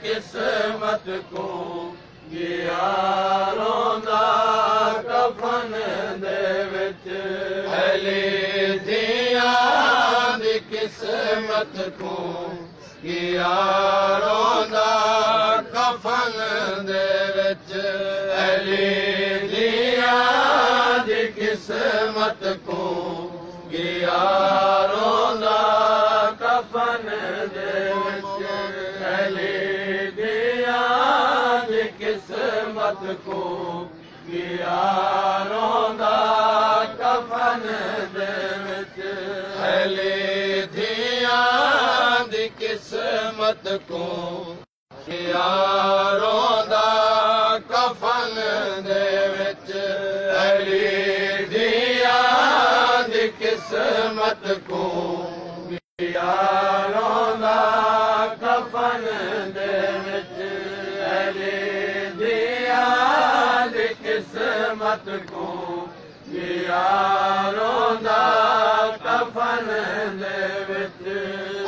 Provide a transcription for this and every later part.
किस्मत को गिया रोंदा कफन दे विच अली दियां दी किस्मत को गिया रोंदा कफन दे विच अली दियां दी किस्मत को गिया रोंदा कफन दे विच अली किस्मत को गिया रोंदा कफन दे विच अली दियां दी किस्मत को गिया रोंदा कफन दे विच अली दियां दी किस्मत को गिया रोंदा कफन दे विच अली किस्मत को गिया रोंदा कफन दे विच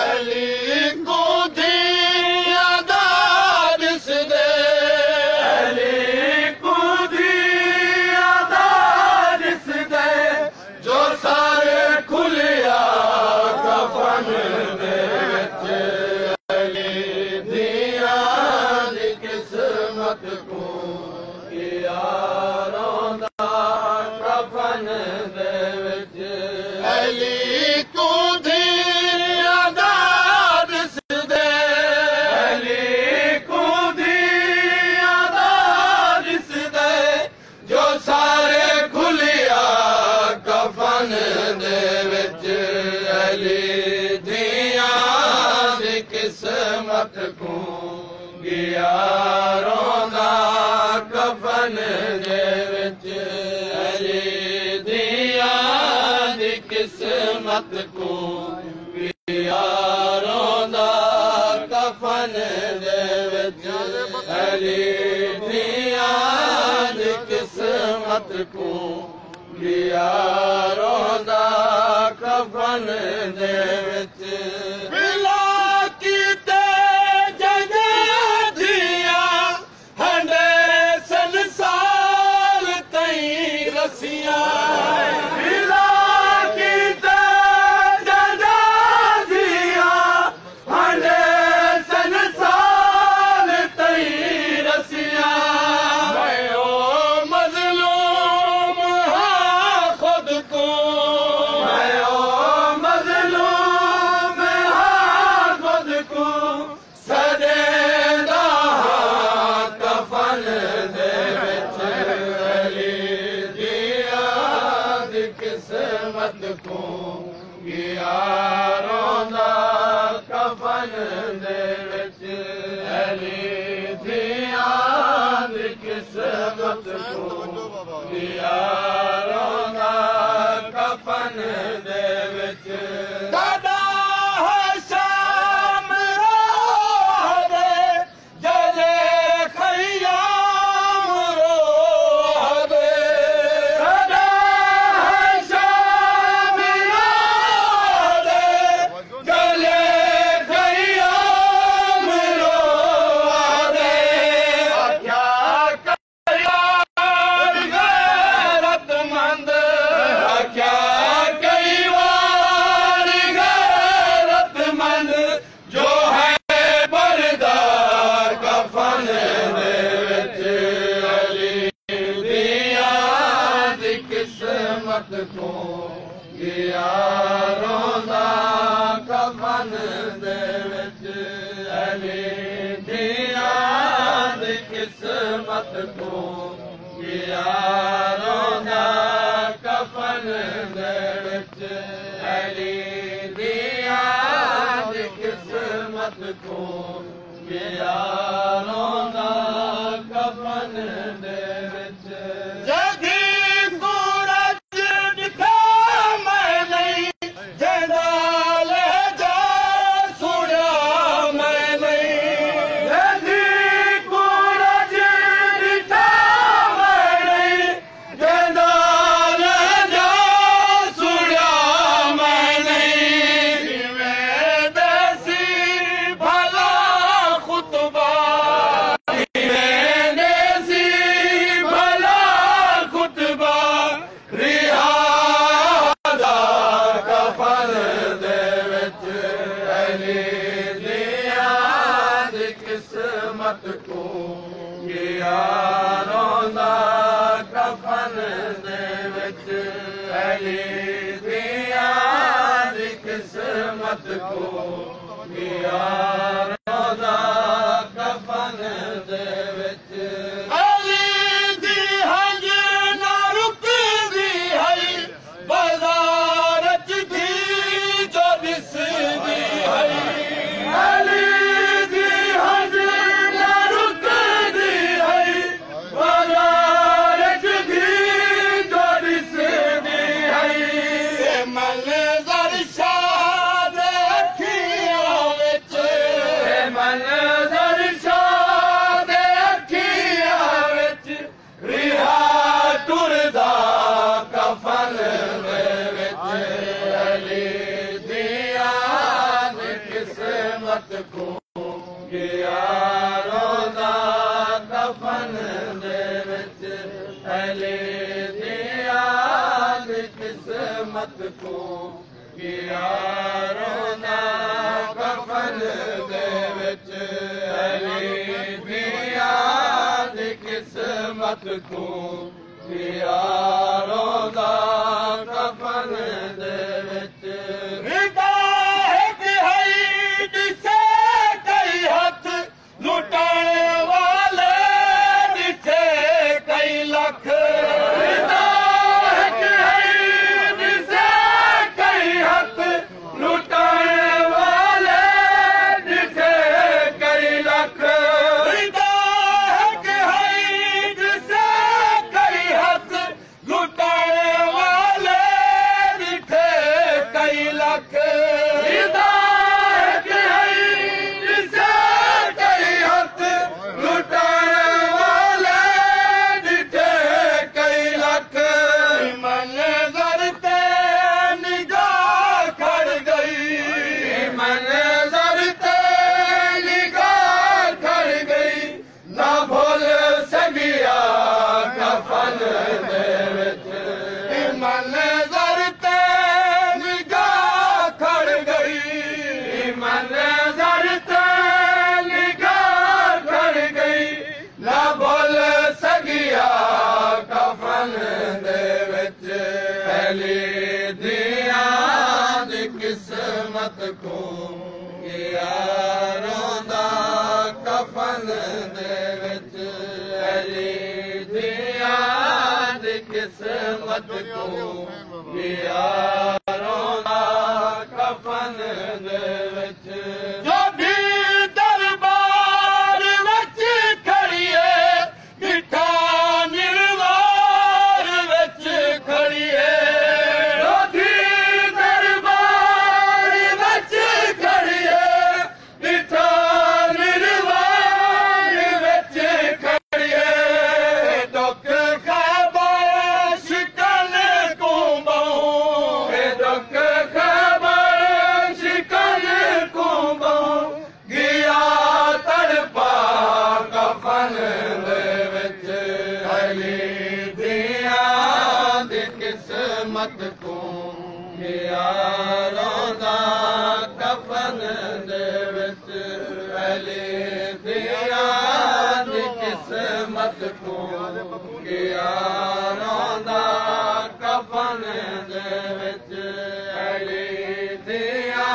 अली को दिया दारिस दे अली को दिया दारिस दे जो सारे खुलिया कफन दे विच अली दिया दी किस्मत को गिया रोंदा कफन दे विच अली को दिया दारिस दे अली को दिया दारिस दे जो सारे खुलिया कफन दे विच अली दियां दी किस्मत को गिया रोंदा कफन दे विच अली दियां दी किस्मत को गिया रोंदा कफन दे विच अली दियां दी किस्मत को गिया रोंदा कफन दे विच किस्मत को गिया रोंदा कफन दे विच अली दियां दी किस्मत को गिया रोंदा कफन दे विच किस्मत को गिया रोंदा कफन दे विच अली दियां दी किस्मत को गिया रोंदा कफन दे विच अली दियां दी किस्मत को गिया रोंदा कफन दे विच किस्मत को यारों दा कफन दे विच अली दिया दी किस्मत को यारों दा कफन दे विच अली दी हज ना रुकदी है बाजार च थी जो दिसदी है अली दी हज ना रुकदी है बाजार च थी जो दिसदी है मंज़र शाद अखियों विच मंज़र शाद अखियों विच रिहा टुरदा कफन दे विच अली दिया दी किस्मत को यारों दा कफन दे विच अली दिया दी किस्मत को यारों दा कफन दे विच अली दिया दी किस्मत को यारों दा कफन दे विच रिदा है दिसे कई हथ लुटाने वाले दिसे कई लख रिदा है दिसे कई हथ लुटाने वाले दिसे कई लख रिदा है दिसे कई हथ लुटाने वाले दिसे कई लख रिदा है दिसे कई हथ लुटाने वाले दिसे कई लख मंज़र ते निगाह खड़ गई मंज़र ते निगाह खड़ गई ना भूल सगिया कफन दे विच मंज़र ते निगाह खड़ गई मंज़र ते निगाह खड़ गई ना भूल सगिया कफन दे विच अली दिया दी किस्मत को यारों दा कफन दे विच अली दिया दी किस्मत को यारों दा कफन दे विच जो भी दरबार विच खड़िए बिठा निर्वार विच खड़िए जो भी दरबार विच खड़िए बिठा निर्वार विच खड़िए दुख खबर शिकन को बहु दुख खबर शिकन को बहु गया तड़पा कफन दे विच अली दिया दी किस्मत को यारों दा कफन दे विच अली दिया दी किस्मत को यारों दा कफन दे विच अली दिया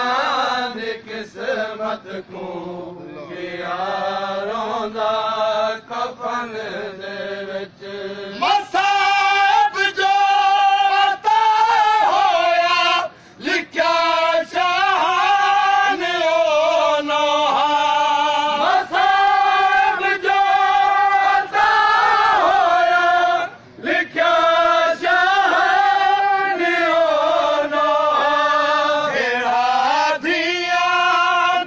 दी किस्मत को यारों दा कफन दे विच मसाब जो अता होया लिखा शान ओ नोहा मसाब जो अता होया लिखा शान ओ नोहा तेरा दिया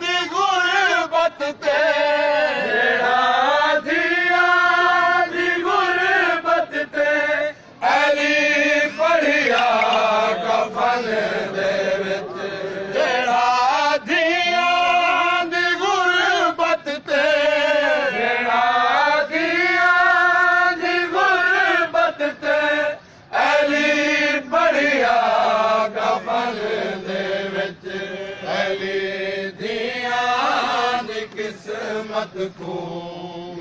दी गुरबत ते तेरा दिया दी गुरबत ते अली पढ़िया कफन दे विच तेरा दिया दी गुरबत ते तेरा दिया दी गुरबत ते अली पढ़िया कफन दे विच अली दिया दी किस्मत मत खूं